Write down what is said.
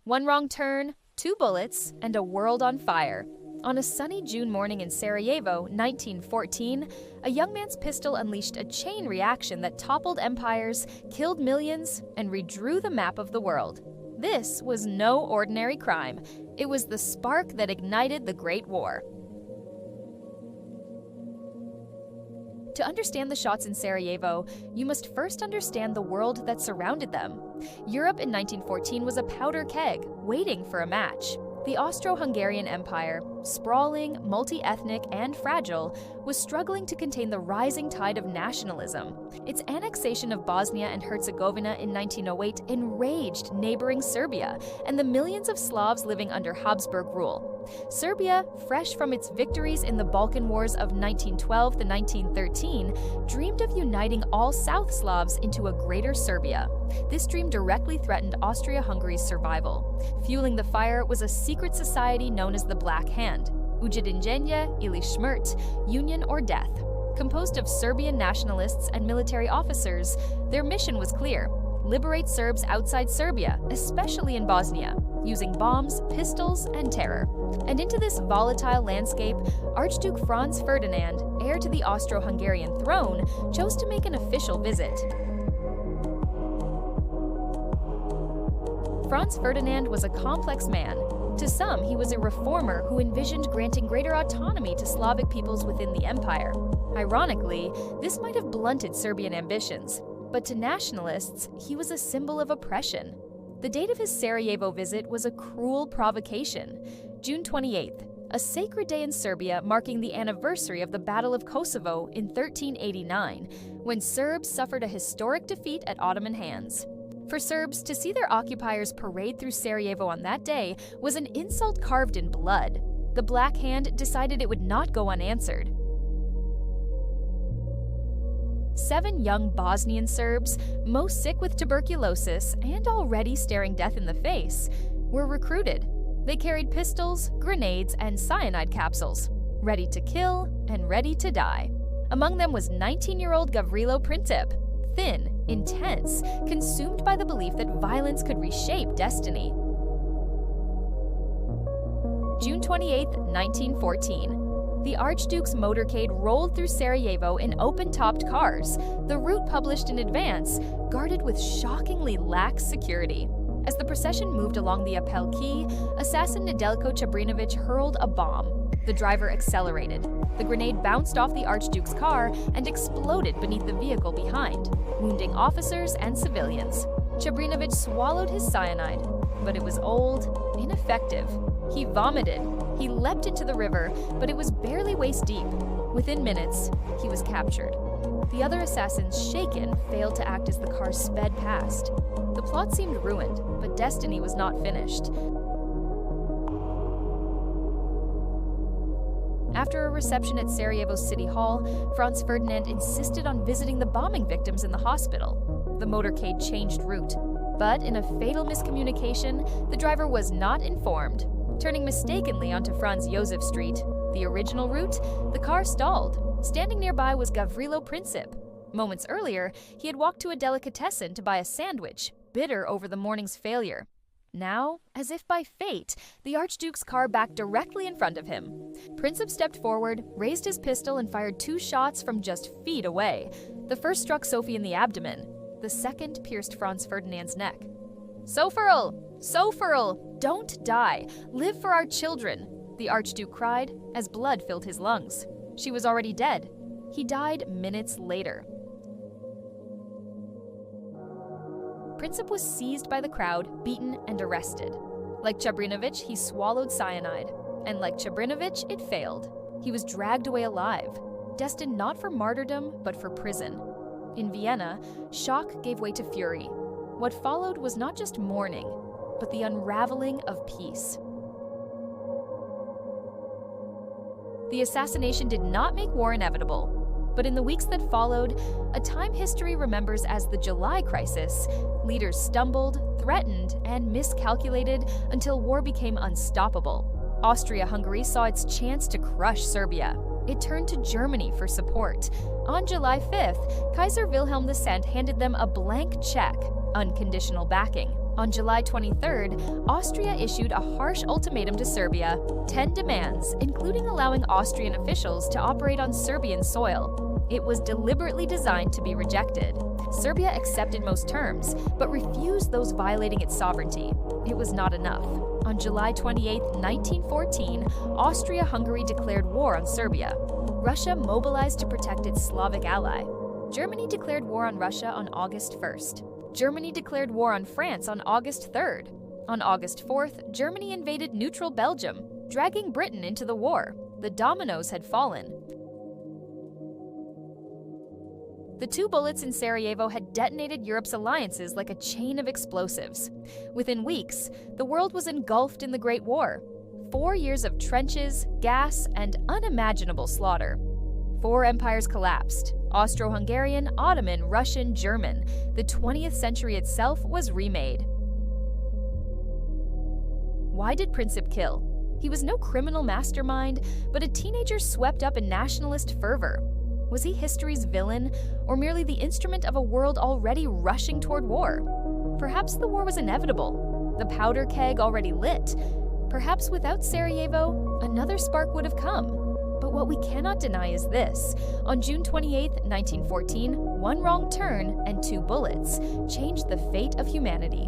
One wrong turn, 2 bullets, and a world on fire. On a sunny June morning in Sarajevo, 1914, a young man's pistol unleashed a chain reaction that toppled empires, killed millions, and redrew the map of the world. This was no ordinary crime. It was the spark that ignited the Great War. To understand the shots in Sarajevo, you must first understand the world that surrounded them. Europe in 1914 was a powder keg, waiting for a match. The Austro-Hungarian Empire, sprawling, multi-ethnic, and fragile, was struggling to contain the rising tide of nationalism. Its annexation of Bosnia and Herzegovina in 1908 enraged neighboring Serbia and the millions of Slavs living under Habsburg rule. Serbia, fresh from its victories in the Balkan Wars of 1912 to 1913, dreamed of uniting all South Slavs into a greater Serbia. This dream directly threatened Austria-Hungary's survival. Fueling the fire was a secret society known as the Black Hand, Ujedinjenje ili Smrt, Union or Death. Composed of Serbian nationalists and military officers, their mission was clear: liberate Serbs outside Serbia, especially in Bosnia, using bombs, pistols, and terror. And into this volatile landscape, Archduke Franz Ferdinand, heir to the Austro-Hungarian throne, chose to make an official visit. Franz Ferdinand was a complex man. To some, he was a reformer who envisioned granting greater autonomy to Slavic peoples within the empire. Ironically, this might have blunted Serbian ambitions, but to nationalists, he was a symbol of oppression. The date of his Sarajevo visit was a cruel provocation, June 28th, a sacred day in Serbia marking the anniversary of the Battle of Kosovo in 1389, when Serbs suffered a historic defeat at Ottoman hands. For Serbs, to see their occupiers parade through Sarajevo on that day was an insult carved in blood. The Black Hand decided it would not go unanswered. 7 young Bosnian Serbs, most sick with tuberculosis and already staring death in the face, were recruited. They carried pistols, grenades, and cyanide capsules, ready to kill and ready to die. Among them was 19-year-old Gavrilo Princip, thin, intense, consumed by the belief that violence could reshape destiny. June 28, 1914. The Archduke's motorcade rolled through Sarajevo in open-topped cars, the route published in advance, guarded with shockingly lax security. As the procession moved along the Apel Quay, assassin Nedeljko Čabrinović hurled a bomb. The driver accelerated. The grenade bounced off the Archduke's car and exploded beneath the vehicle behind, wounding officers and civilians. Čabrinović swallowed his cyanide, but it was old, ineffective. He vomited. He leapt into the river, but it was barely waist deep. Within minutes, he was captured. The other assassins, shaken, failed to act as the car sped past. The plot seemed ruined, but destiny was not finished. After a reception at Sarajevo City Hall, Franz Ferdinand insisted on visiting the bombing victims in the hospital. The motorcade changed route, but in a fatal miscommunication, the driver was not informed. Turning mistakenly onto Franz Josef Street, the original route, the car stalled. Standing nearby was Gavrilo Princip. Moments earlier, he had walked to a delicatessen to buy a sandwich, bitter over the morning's failure. Now, as if by fate, the Archduke's car backed directly in front of him. Princip stepped forward, raised his pistol, and fired 2 shots from just feet away. The first struck Sophie in the abdomen. The second pierced Franz Ferdinand's neck. "Sophie! Sophie! Don't die! Live for our children!" the Archduke cried as blood filled his lungs. She was already dead. He died minutes later. Princip was seized by the crowd, beaten, and arrested. Like Čabrinović, he swallowed cyanide. And like Čabrinović, it failed. He was dragged away alive, destined not for martyrdom, but for prison. In Vienna, shock gave way to fury. What followed was not just mourning, but the unraveling of peace. The assassination did not make war inevitable, but in the weeks that followed, a time history remembers as the July Crisis, leaders stumbled, threatened, and miscalculated until war became unstoppable. Austria-Hungary saw its chance to crush Serbia. It turned to Germany for support. On July 5th, Kaiser Wilhelm II handed them a blank check, unconditional backing, On July 23rd, Austria issued a harsh ultimatum to Serbia, 10 demands, including allowing Austrian officials to operate on Serbian soil. It was deliberately designed to be rejected. Serbia accepted most terms, but refused those violating its sovereignty. It was not enough. On July 28, 1914, Austria-Hungary declared war on Serbia. Russia mobilized to protect its Slavic ally. Germany declared war on Russia on August 1st. Germany declared war on France on August 3rd. On August 4th, Germany invaded neutral Belgium, dragging Britain into the war. The dominoes had fallen. The two bullets in Sarajevo had detonated Europe's alliances like a chain of explosives. Within weeks, the world was engulfed in the Great War. 4 years of trenches, gas, and unimaginable slaughter. 4 empires collapsed: Austro-Hungarian, Ottoman, Russian, German. The 20th century itself was remade. Why did Princip kill? He was no criminal mastermind, but a teenager swept up in nationalist fervor. Was he history's villain, or merely the instrument of a world already rushing toward war? Perhaps the war was inevitable, the powder keg already lit. Perhaps without Sarajevo, another spark would have come. But what we cannot deny is this: on June 28, 1914, one wrong turn and 2 bullets changed the fate of humanity.